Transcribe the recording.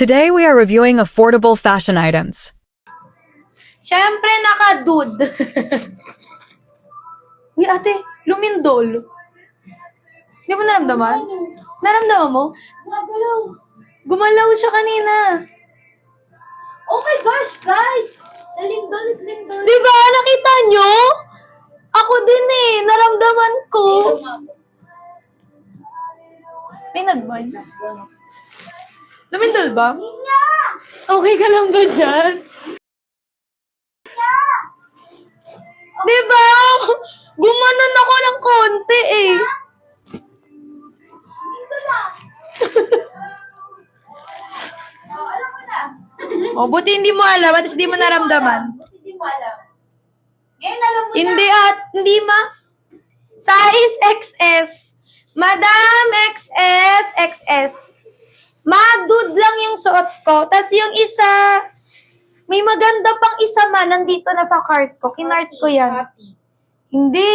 Today we are reviewing affordable fashion items. Siyempre, naka-dude. Uy, ate, lumindol. Hindi mo naramdaman? Naramdaman mo? Gumagalaw. Gumalaw siya kanina. Oh my gosh, guys! Lindol is lindol. Di ba? Nakita nyo? Ako din eh. Naramdaman ko. May nagban. Lumindol ba? Okay ka lang ba dyan? Di ba? Gumanon ako ng konti eh. Dito lang. Oh, alam mo na. O, buti hindi mo alam at hindi mo naramdaman. Buti hindi mo alam. Ngayon alam mo Hindi na. hindi ma. Size XS. Madam XS, XS. Mag-dude lang yung suot ko. Tapos yung isa, may maganda pang isa man, nandito na sa cart ko. Kinart ko yan. Hindi.